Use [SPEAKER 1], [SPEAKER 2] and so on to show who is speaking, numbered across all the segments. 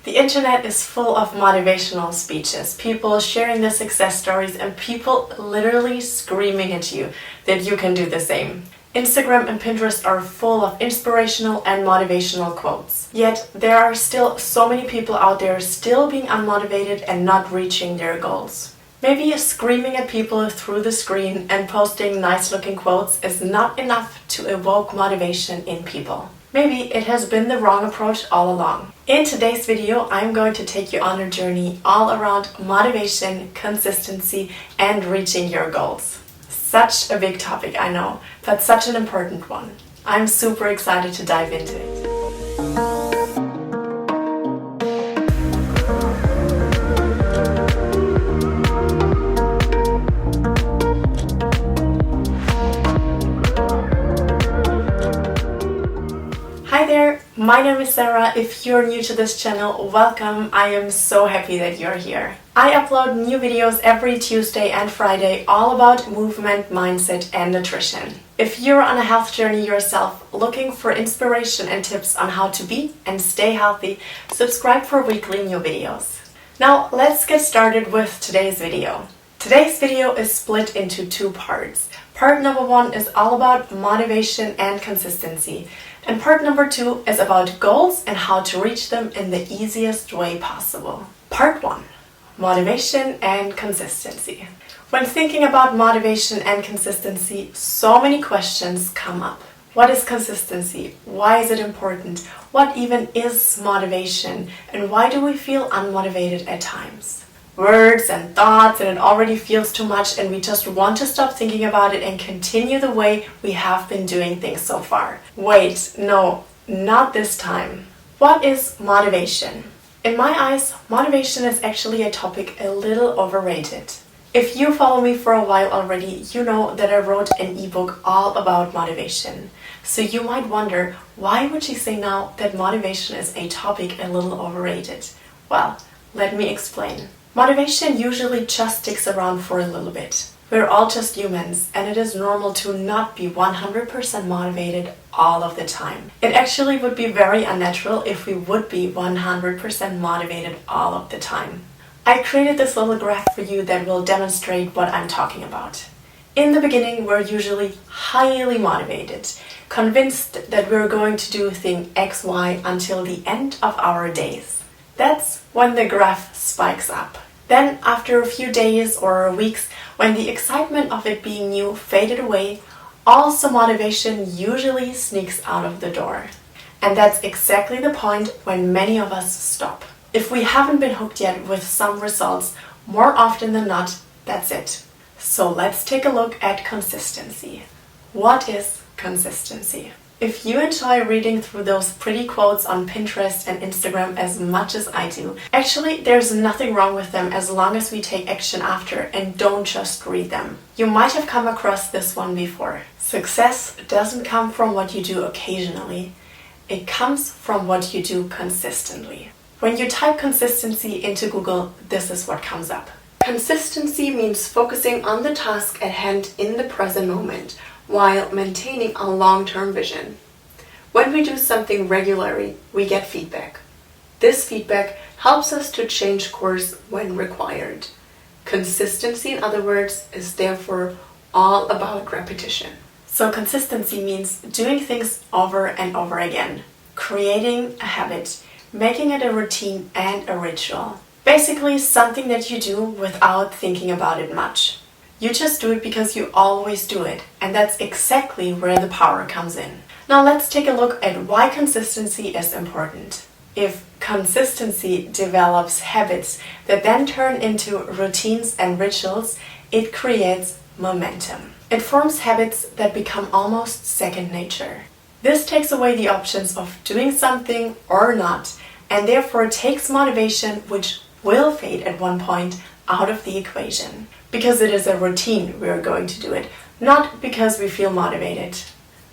[SPEAKER 1] The internet is full of motivational speeches, people sharing their success stories, and people literally screaming at you that you can do the same. Instagram and Pinterest are full of inspirational and motivational quotes. Yet there are still so many people out there still being unmotivated and not reaching their goals. Maybe screaming at people through the screen and posting nice-looking quotes is not enough to evoke motivation in people. Maybe it has been the wrong approach all along. In today's video, I'm going to take you on a journey all around motivation, consistency, and reaching your goals. Such a big topic, I know, but such an important one. I'm super excited to dive into it. Hi there, my name is Sarah. If you're new to this channel, welcome. I am so happy that you're here. I upload new videos every Tuesday and Friday all about movement, mindset, and nutrition. If you're on a health journey yourself, looking for inspiration and tips on how to be and stay healthy, subscribe for weekly new videos. Now let's get started with today's video. Today's video is split into two parts. Part number one is all about motivation and consistency. And part number two is about goals and how to reach them in the easiest way possible. Part one, motivation and consistency. When thinking about motivation and consistency, so many questions come up. What is consistency? Why is it important? What even is motivation? And why do we feel unmotivated at times? Words and thoughts, and it already feels too much, and we just want to stop thinking about it and continue the way we have been doing things so far. Wait, no, not this time. What is motivation? In my eyes, motivation is actually a topic a little overrated. If you follow me for a while already, you know that I wrote an ebook all about motivation. So you might wonder, why would she say now that motivation is a topic a little overrated? Well, let me explain. Motivation usually just sticks around for a little bit. We're all just humans, and it is normal to not be 100% motivated all of the time. It actually would be very unnatural if we would be 100% motivated all of the time. I created this little graph for you that will demonstrate what I'm talking about. In the beginning, we're usually highly motivated, convinced that we're going to do thing X, Y until the end of our days. That's when the graph spikes up. Then, after a few days or weeks, when the excitement of it being new faded away, also motivation usually sneaks out of the door. And that's exactly the point when many of us stop. If we haven't been hooked yet with some results, more often than not, that's it. So let's take a look at consistency. What is consistency? If you enjoy reading through those pretty quotes on Pinterest and Instagram as much as I do, actually there's nothing wrong with them as long as we take action after and don't just read them. You might have come across this one before. Success doesn't come from what you do occasionally. It comes from what you do consistently. When you type consistency into Google, this is what comes up. Consistency means focusing on the task at hand in the present moment, while maintaining a long-term vision. When we do something regularly, we get feedback. This feedback helps us to change course when required. Consistency, in other words, is therefore all about repetition. So consistency means doing things over and over again, creating a habit, making it a routine and a ritual. Basically something that you do without thinking about it much. You just do it because you always do it, and that's exactly where the power comes in. Now let's take a look at why consistency is important. If consistency develops habits that then turn into routines and rituals, it creates momentum. It forms habits that become almost second nature. This takes away the options of doing something or not, and therefore takes motivation, which will fade at one point, out of the equation. Because it is a routine, we are going to do it, not because we feel motivated.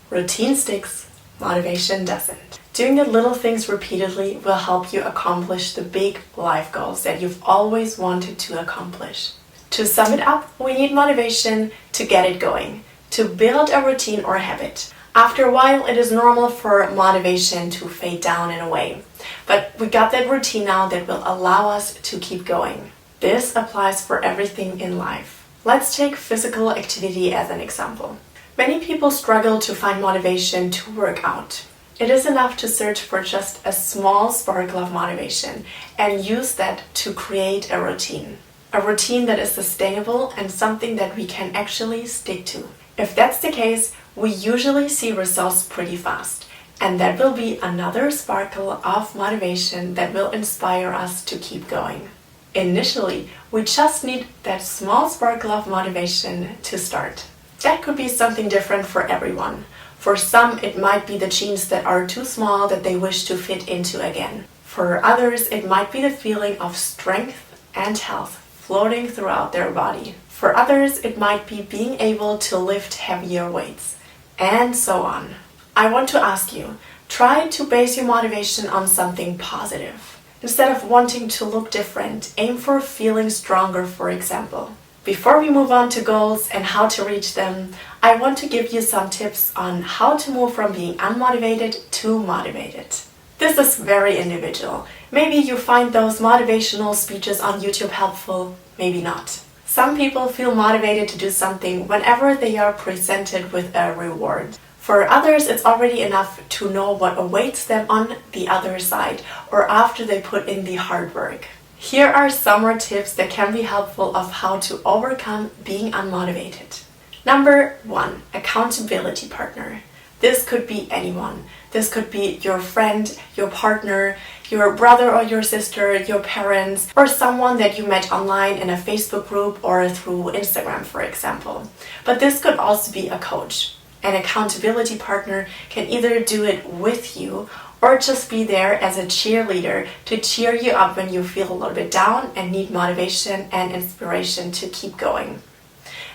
[SPEAKER 1] Routine sticks, motivation doesn't. Doing the little things repeatedly will help you accomplish the big life goals that you've always wanted to accomplish. To sum it up, we need motivation to get it going, to build a routine or habit. After a while, it is normal for motivation to fade down in a way. But we got that routine now that will allow us to keep going. This applies for everything in life. Let's take physical activity as an example. Many people struggle to find motivation to work out. It is enough to search for just a small sparkle of motivation and use that to create a routine. A routine that is sustainable and something that we can actually stick to. If that's the case, we usually see results pretty fast. And that will be another sparkle of motivation that will inspire us to keep going. Initially, we just need that small sparkle of motivation to start. That could be something different for everyone. For some, it might be the jeans that are too small that they wish to fit into again. For others, it might be the feeling of strength and health floating throughout their body. For others, it might be being able to lift heavier weights, and so on. I want to ask you, try to base your motivation on something positive. Instead of wanting to look different, aim for feeling stronger, for example. Before we move on to goals and how to reach them, I want to give you some tips on how to move from being unmotivated to motivated. This is very individual. Maybe you find those motivational speeches on YouTube helpful, maybe not. Some people feel motivated to do something whenever they are presented with a reward. For others, it's already enough to know what awaits them on the other side or after they put in the hard work. Here are some more tips that can be helpful of how to overcome being unmotivated. Number 1, accountability partner. This could be anyone. This could be your friend, your partner, your brother or your sister, your parents, or someone that you met online in a Facebook group or through Instagram, for example. But this could also be a coach. An accountability partner can either do it with you or just be there as a cheerleader to cheer you up when you feel a little bit down and need motivation and inspiration to keep going.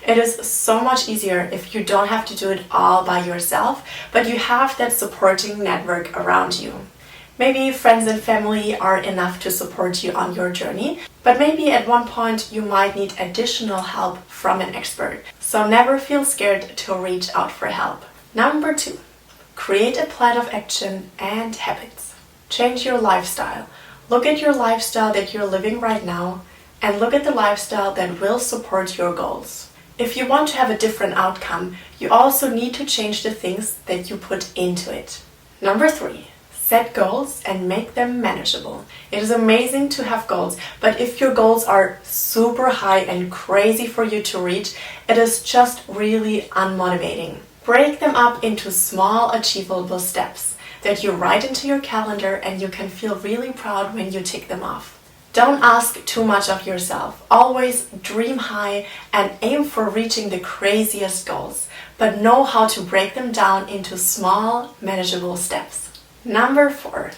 [SPEAKER 1] It is so much easier if you don't have to do it all by yourself, but you have that supporting network around you. Maybe friends and family are enough to support you on your journey, but maybe at one point you might need additional help from an expert. So never feel scared to reach out for help. Number 2, create a plan of action and habits. Change your lifestyle. Look at your lifestyle that you're living right now and look at the lifestyle that will support your goals. If you want to have a different outcome, you also need to change the things that you put into it. Number 3, set goals and make them manageable. It is amazing to have goals, but if your goals are super high and crazy for you to reach, it is just really unmotivating. Break them up into small, achievable steps that you write into your calendar and you can feel really proud when you tick them off. Don't ask too much of yourself. Always dream high and aim for reaching the craziest goals, but know how to break them down into small, manageable steps. Number 4,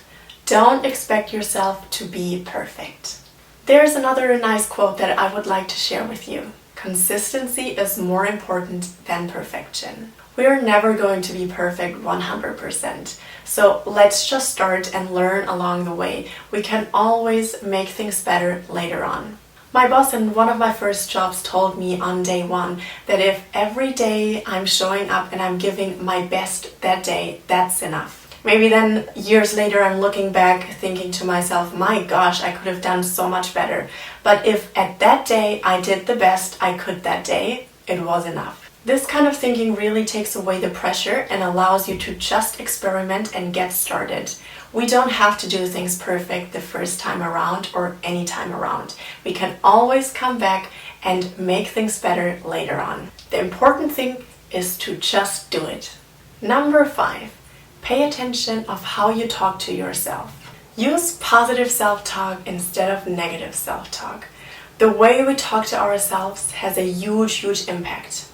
[SPEAKER 1] don't expect yourself to be perfect. There's another nice quote that I would like to share with you. Consistency is more important than perfection. We are never going to be perfect 100%. So let's just start and learn along the way. We can always make things better later on. My boss in one of my first jobs told me on day 1 that if every day I'm showing up and I'm giving my best that day, that's enough. Maybe then years later I'm looking back thinking to myself, my gosh, I could have done so much better. But if at that day I did the best I could that day, it was enough. This kind of thinking really takes away the pressure and allows you to just experiment and get started. We don't have to do things perfect the first time around or any time around. We can always come back and make things better later on. The important thing is to just do it. Number 5, pay attention of how you talk to yourself. Use positive self-talk instead of negative self-talk. The way we talk to ourselves has a huge impact.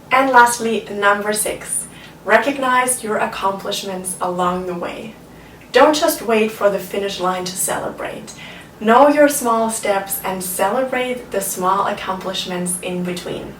[SPEAKER 1] And lastly, number 6, recognize your accomplishments along the way. Don't just wait for the finish line to celebrate. Know your small steps and celebrate the small accomplishments in between.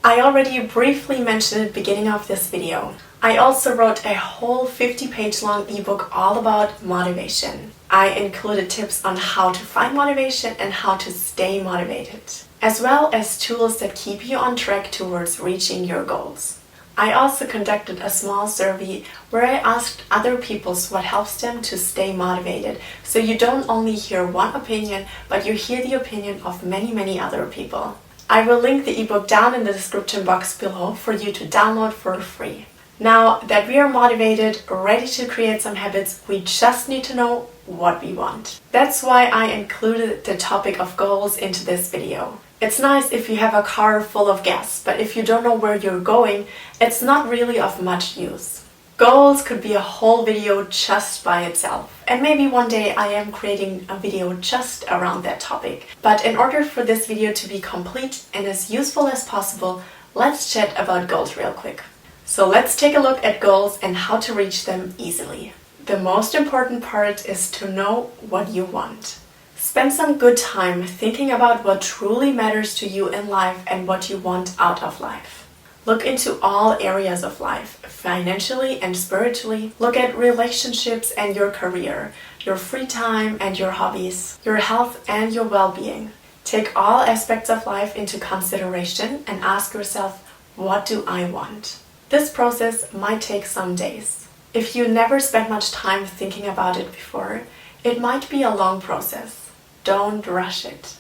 [SPEAKER 1] I already briefly mentioned at the beginning of this video. I also wrote a whole 50-page long ebook all about motivation. I included tips on how to find motivation and how to stay motivated, as well as tools that keep you on track towards reaching your goals. I also conducted a small survey where I asked other people what helps them to stay motivated. So you don't only hear one opinion, but you hear the opinion of many other people. I will link the ebook down in the description box below for you to download for free. Now that we are motivated, ready to create some habits, we just need to know what we want. That's why I included the topic of goals into this video. It's nice if you have a car full of gas, but if you don't know where you're going, it's not really of much use. Goals could be a whole video just by itself, and maybe one day I am creating a video just around that topic. But in order for this video to be complete and as useful as possible, let's chat about goals real quick. So let's take a look at goals and how to reach them easily. The most important part is to know what you want. Spend some good time thinking about what truly matters to you in life and what you want out of life. Look into all areas of life, financially and spiritually. Look at relationships and your career, your free time and your hobbies, your health and your well-being. Take all aspects of life into consideration and ask yourself, what do I want? This process might take some days. If you never spent much time thinking about it before, it might be a long process. Don't rush it.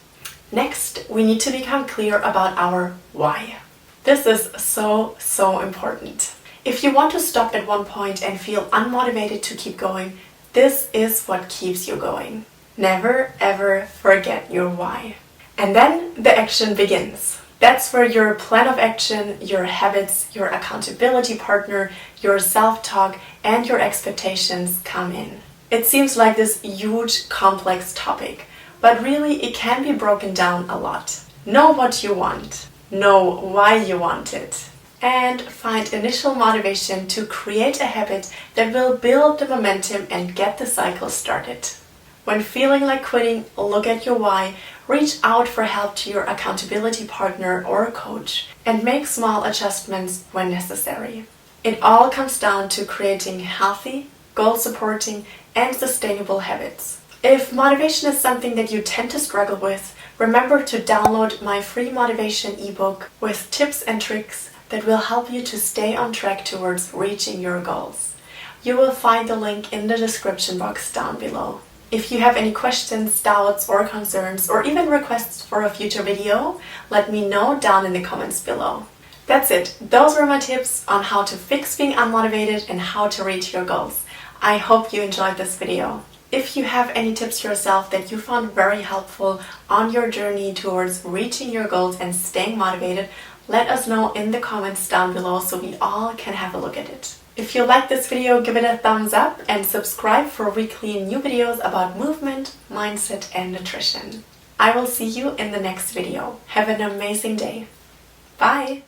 [SPEAKER 1] Next, we need to become clear about our why. This is so important. If you want to stop at one point and feel unmotivated to keep going, this is what keeps you going. Never ever forget your why. And then the action begins. That's where your plan of action, your habits, your accountability partner, your self-talk, and your expectations come in. It seems like this huge, complex topic, but really it can be broken down a lot. Know what you want, know why you want it, and find initial motivation to create a habit that will build the momentum and get the cycle started. When feeling like quitting, look at your why, reach out for help to your accountability partner or coach, and make small adjustments when necessary. It all comes down to creating healthy, goal-supporting, and sustainable habits. If motivation is something that you tend to struggle with, remember to download my free motivation ebook with tips and tricks that will help you to stay on track towards reaching your goals. You will find the link in the description box down below. If you have any questions, doubts, or concerns, or even requests for a future video, let me know down in the comments below. That's it. Those were my tips on how to fix being unmotivated and how to reach your goals. I hope you enjoyed this video. If you have any tips yourself that you found very helpful on your journey towards reaching your goals and staying motivated, let us know in the comments down below so we all can have a look at it. If you like this video, give it a thumbs up and subscribe for weekly new videos about movement, mindset, and nutrition. I will see you in the next video. Have an amazing day. Bye!